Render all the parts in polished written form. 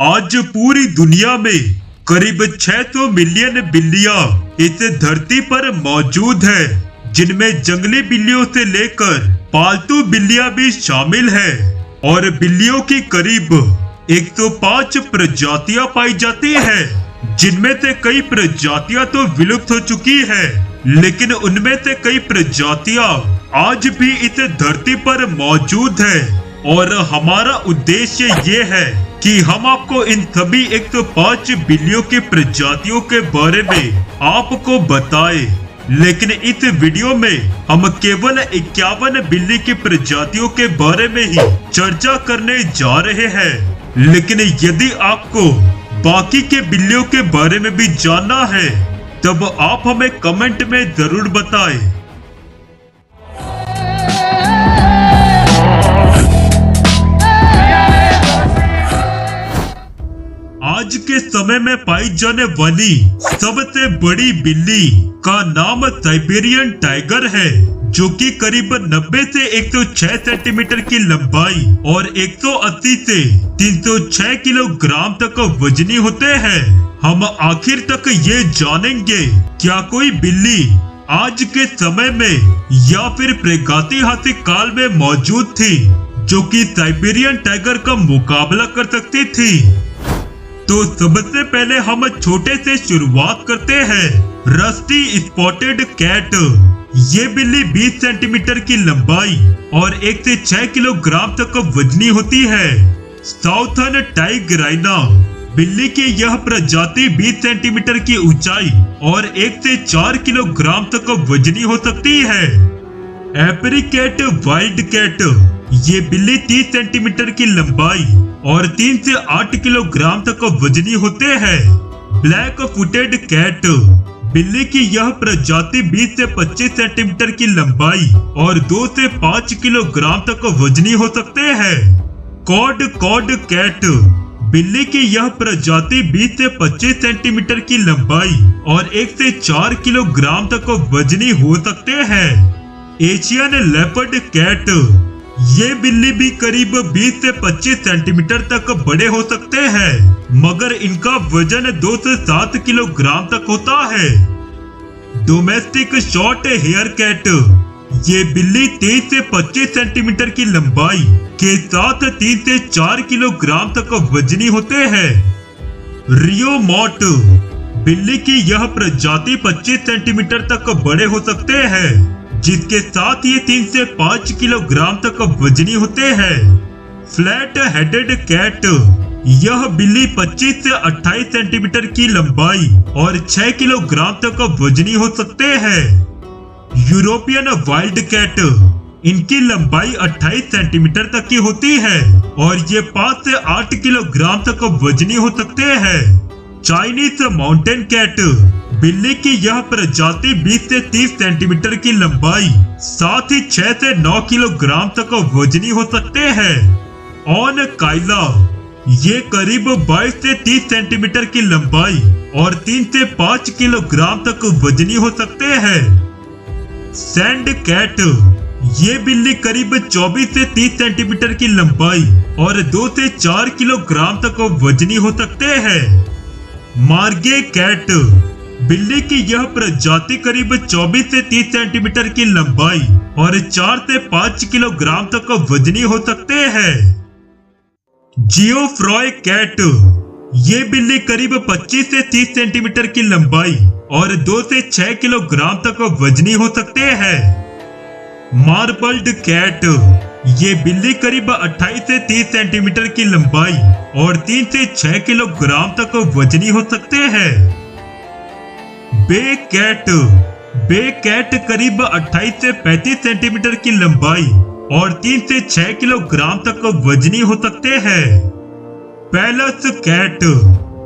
आज पूरी दुनिया में करीब 600 मिलियन बिल्लियां इस धरती पर मौजूद है, जिनमें जंगली बिल्लियों से लेकर पालतू बिल्लियां भी शामिल है। और बिल्लियों की करीब 105 प्रजातियां पाई जाती है, जिनमें से कई प्रजातियां तो विलुप्त हो चुकी है, लेकिन उनमें से कई प्रजातियां आज भी इस धरती पर मौजूद है। और हमारा उद्देश्य ये है कि हम आपको इन सभी 105 बिल्लियों की प्रजातियों के बारे में आपको बताएं। लेकिन इस वीडियो में हम केवल 51 बिल्ली की प्रजातियों के बारे में ही चर्चा करने जा रहे हैं। लेकिन यदि आपको बाकी के बिल्लियों के बारे में भी जानना है, तब आप हमें कमेंट में जरूर बताएं। आज के समय में पाई जाने वाली सबसे बड़ी बिल्ली का नाम साइबेरियन टाइगर है, जो कि करीब 90 से 106 सेंटीमीटर की लंबाई और 180 से 306 किलोग्राम तक वजनी होते हैं। हम आखिर तक ये जानेंगे, क्या कोई बिल्ली आज के समय में या फिर प्रागैतिहासिक काल में मौजूद थी, जो कि साइबेरियन टाइगर का मुकाबला कर सकती थी। तो सबसे पहले हम छोटे से शुरुआत करते हैं। Rusty spotted cat. ये बिल्ली 20 सेंटीमीटर की लंबाई और 1 से 6 किलोग्राम तक वजनी होती है। साउथर्न टाइगराइना। बिल्ली की यह प्रजाति 20 सेंटीमीटर की ऊंचाई और 1 से 4 किलोग्राम तक वजनी हो सकती है। एप्रिकेट वाइल्ड कैट। ये बिल्ली 30 सेंटीमीटर की लंबाई और 3 से 8 किलोग्राम तक वजनी होते हैं। Black footed cat. बिल्ली की यह प्रजाति 20 से 25 सेंटीमीटर की लंबाई और 2 से 5 किलोग्राम तक वजनी हो सकते हैं। Cod cat. बिल्ली की यह प्रजाति 20 से 25 सेंटीमीटर की लंबाई और 1 से 4 किलोग्राम तक वजनी हो सकते हैं। Asian leopard cat. ये बिल्ली भी करीब 20 से 25 सेंटीमीटर तक बड़े हो सकते हैं, मगर इनका वजन 2 से 7 किलोग्राम तक होता है। Domestic short hair cat. ये बिल्ली 23 से 25 सेंटीमीटर की लंबाई के साथ 3 से 4 किलोग्राम तक वजनी होते हैं। रियो मॉट। बिल्ली की यह प्रजाति 25 सेंटीमीटर तक बड़े हो सकते हैं, जिसके साथ ये 3 से 5 किलोग्राम तक वजनी होते हैं। Flat headed cat. यह बिल्ली 25 से 28 सेंटीमीटर की लंबाई और 6 किलोग्राम तक वजनी हो सकते हैं। European wild cat. इनकी लंबाई 28 सेंटीमीटर तक की होती है और ये 5 से 8 किलोग्राम तक वजनी हो सकते हैं। Chinese mountain cat. बिल्ली की यह प्रजाति 20 से 30 सेंटीमीटर की लंबाई, साथ ही 6 से 9 किलोग्राम तक वजनी हो सकते हैं। ऑन काइला। ये करीब 22 से 30 सेंटीमीटर की लंबाई और 3 से 5 किलोग्राम तक वजनी हो सकते हैं। Sand cat. ये बिल्ली करीब 24 से 30 सेंटीमीटर की लंबाई और 2 से 4 किलोग्राम तक वजनी हो सकते हैं। मार्गे कैट। बिल्ली की यह प्रजाति करीब 24 से 30 सेंटीमीटर की लंबाई और 4 से 5 किलोग्राम तक वजनी हो सकते हैं। जियोफ्रॉय कैट। ये बिल्ली करीब 25 से 30 सेंटीमीटर की लंबाई और 2 से 6 किलोग्राम तक वजनी हो सकते हैं। Marbled cat. ये बिल्ली करीब 28 से 30 सेंटीमीटर की लंबाई और 3 से 6 किलोग्राम तक वजनी हो सकते हैं। बे कैट। बे कैट करीब 28 से 35 सेंटीमीटर की लंबाई और 3 से 6 किलोग्राम तक वजनी हो सकते हैं। पैलस कैट।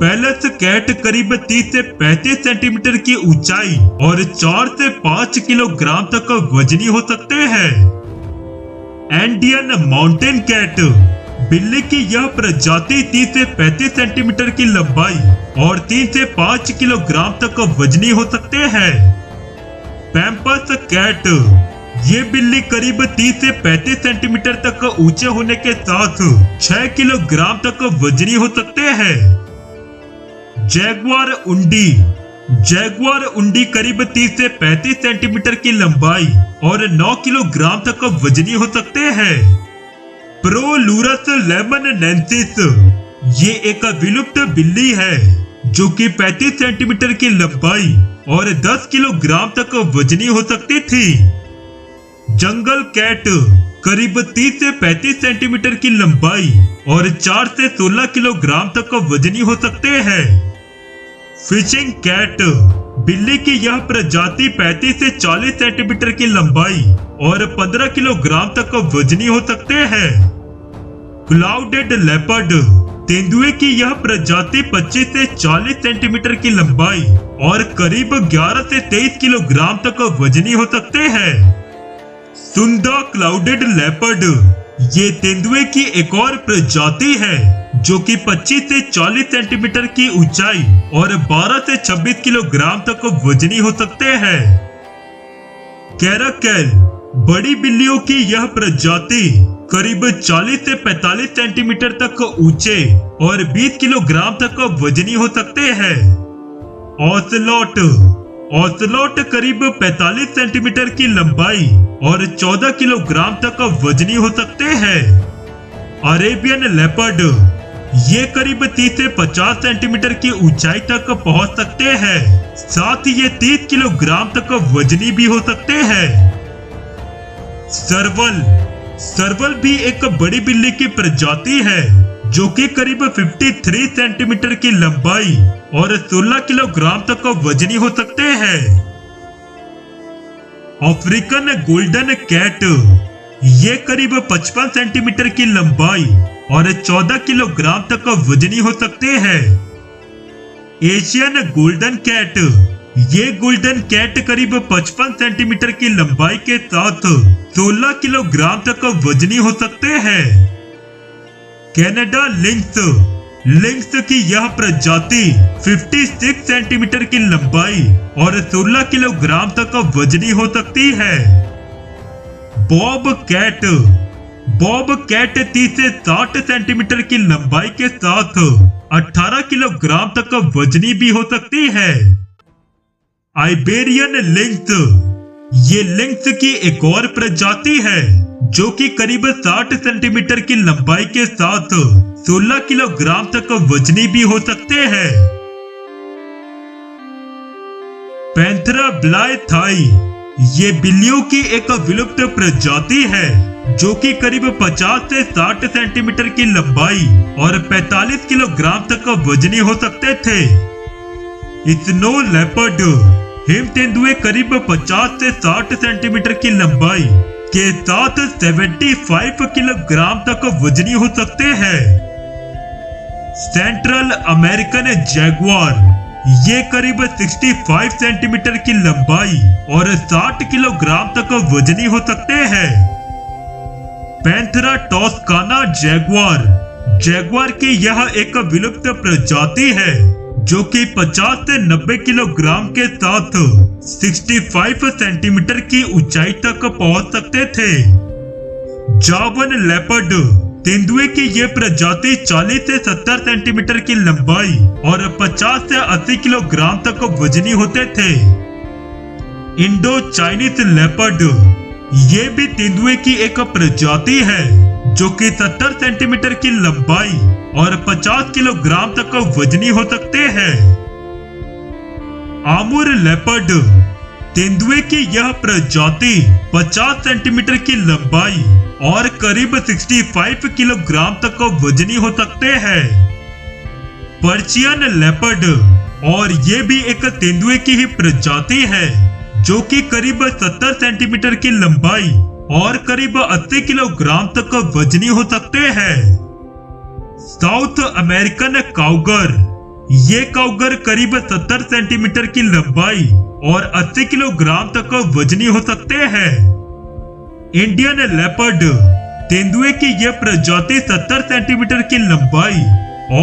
पैलस कैट करीब 30 से 35 सेंटीमीटर की ऊंचाई और 4 से 5 किलोग्राम तक वजनी हो सकते हैं। Indian mountain cat. बिल्ली की यह प्रजाति 30 से 35 सेंटीमीटर की लंबाई और 3 से 5 किलोग्राम तक वजनी हो सकते हैं। Pampas cat. ये बिल्ली करीब 30 से 35 सेंटीमीटर तक ऊंचे होने के साथ 6 किलोग्राम तक वजनी हो सकते हैं। जैगुआर उंडी। जैगुआर उंडी करीब 30 से 35 सेंटीमीटर की लंबाई और 9 किलोग्राम तक वजनी हो सकते हैं। प्रोलूरस लेमननेंसिस। ये एक विलुप्त बिल्ली है जो कि 35 सेंटीमीटर की लंबाई और 10 किलोग्राम तक वजनी हो सकती थी। जंगल कैट करीब 30 से 35 सेंटीमीटर की लंबाई और 4 से 16 किलोग्राम तक वजनी हो सकते हैं। Fishing cat. बिल्ली की यह प्रजाति 35 से 40 सेंटीमीटर की लंबाई और 15 किलोग्राम तक वजनी हो सकते हैं। Clouded leopard. तेंदुए की यह प्रजाति 25 से 40 सेंटीमीटर की लंबाई और करीब 11 से 23 किलोग्राम तक वजनी हो सकते हैं। Sunda clouded leopard. ये तेंदुए की एक और प्रजाति है जो कि 25 से 40 सेंटीमीटर की ऊंचाई और 12 से 26 किलोग्राम तक वजनी हो सकते हैं। कैराकेल। बड़ी बिल्लियों की यह प्रजाति करीब 40 से 45 सेंटीमीटर तक ऊंचे और 20 किलोग्राम तक वजनी हो सकते हैं। ऑसलॉट। ऑसलॉट करीब 45 सेंटीमीटर की लंबाई और 14 किलोग्राम तक वजनी हो सकते हैं। Arabian leopard. ये करीब 30 से 50 सेंटीमीटर की ऊंचाई तक पहुंच सकते हैं। साथ ही ये 30 किलोग्राम तक वजनी भी हो सकते हैं। सर्वल। सर्वल भी एक बड़ी बिल्ली की प्रजाति है जो कि करीब 53 सेंटीमीटर की लंबाई और 16 किलोग्राम तक वजनी हो सकते हैं। African golden cat. ये करीब 55 सेंटीमीटर की लंबाई और 14 किलोग्राम तक वजनी हो सकते हैं। Asian golden cat. ये गोल्डन कैट करीब 55 सेंटीमीटर की लंबाई के साथ 16 किलोग्राम तक वजनी हो सकते हैं। Canada links. लिंक्स की यह प्रजाति 56 सेंटीमीटर की लंबाई और 16 किलोग्राम तक वजनी हो सकती है। Bob cat. बॉब कैट 30 से 60 सेंटीमीटर की लंबाई के साथ 18 किलोग्राम तक वजनी भी हो सकती है। Iberian lynx. ये लिंक्स की एक और प्रजाति है जो कि करीब 60 सेंटीमीटर की लंबाई के साथ 16 किलोग्राम तक वजनी भी हो सकते हैं। पैंथेरा ब्लाई थाई। ये बिल्लियों की एक विलुप्त प्रजाति है जो कि करीब 50 से 60 सेंटीमीटर की लंबाई और 45 किलोग्राम तक वजनी हो सकते थे। Snow leopard. हिम तेंदुए करीब 50 से 60 सेंटीमीटर की लंबाई के साथ 75 किलोग्राम तक वजनी हो सकते हैं। Central American Jaguar. ये करीब 65 सेंटीमीटर की लंबाई और 60 किलोग्राम तक वजनी हो सकते हैं। Panthera टॉस्काना Jaguar. जैगुआर की यह एक विलुप्त प्रजाति है जो कि 50 से 90 किलोग्राम के साथ 65 सेंटीमीटर की ऊंचाई तक पहुंच सकते थे। जावन लेपर्ड। तेंदुए की यह प्रजाति 40 से 70 सेंटीमीटर की लंबाई और 50 से 80 किलोग्राम तक वजनी होते थे। Indo Chinese leopard. ये भी तेंदुए की एक प्रजाति है जो कि 70 सेंटीमीटर की लंबाई और 50 किलोग्राम तक वजनी हो सकते हैं। आमुर लेपर्ड। तेंदुए की यह प्रजाति 50 सेंटीमीटर की लंबाई और करीब 65 किलोग्राम तक वजनी हो सकते हैं। Persian leopard. और ये भी एक तेंदुए की ही प्रजाति है जो कि करीब 70 सेंटीमीटर की लंबाई और करीब 80 किलोग्राम तक वजनी हो सकते हैं। South American cougar. ये काउगर करीब 70 सेंटीमीटर की लंबाई और 80 किलोग्राम तक वजनी हो सकते हैं। Indian leopard. तेंदुए की यह प्रजाति 70 सेंटीमीटर की लंबाई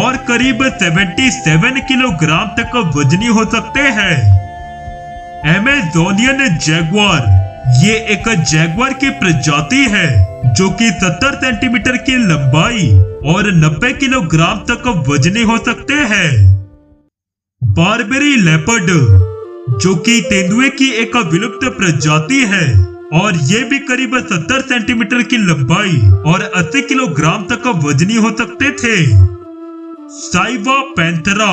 और करीब 77 किलोग्राम तक वजनी हो सकते हैं। Amazonian Jaguar. ये एक जैगुआर की प्रजाति है जो कि 70 सेंटीमीटर की लंबाई और 90 किलोग्राम तक वजनी हो सकते हैं। बारबेरी लेपर्ड जो कि तेंदुए की एक विलुप्त प्रजाति है और ये भी करीब 70 सेंटीमीटर की लंबाई और 80 किलोग्राम तक वजनी हो सकते थे। साइवा पैंथेरा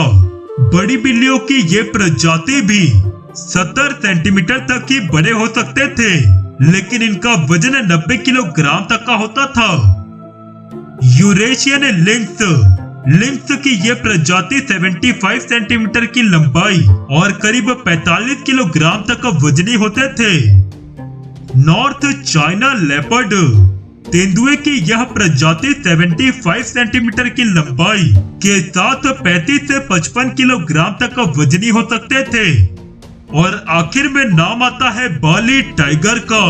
बड़ी बिल्लियों की ये प्रजाति भी 70 सेंटीमीटर तक ही बड़े हो सकते थे, लेकिन इनका वजन 90 किलोग्राम तक का होता था। यूरेशियन लिंक्स की यह प्रजाति 75 सेंटीमीटर की लंबाई और करीब 45 किलोग्राम तक वजनी होते थे। नॉर्थ चाइना लेपर्ड तेंदुए की यह प्रजाति 75 सेंटीमीटर की लंबाई के साथ 35 से 55 किलोग्राम तक वजनी हो सकते थे। और आखिर में नाम आता है बाली टाइगर का,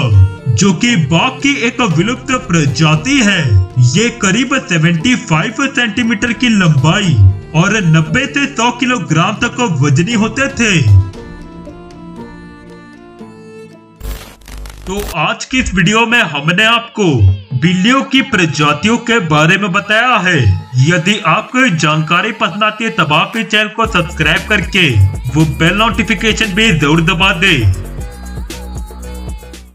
जो कि बाघ की एक विलुप्त प्रजाति है। ये करीब 75 सेंटीमीटर की लंबाई और 90 से 100 किलोग्राम तक वजनी होते थे। तो आज की इस वीडियो में हमने आपको बिल्लियों की प्रजातियों के बारे में बताया है। यदि आपको ये जानकारी पसंद आती है तब आप इस चैनल को सब्सक्राइब करके वो बेल नोटिफिकेशन भी जरूर दबा दे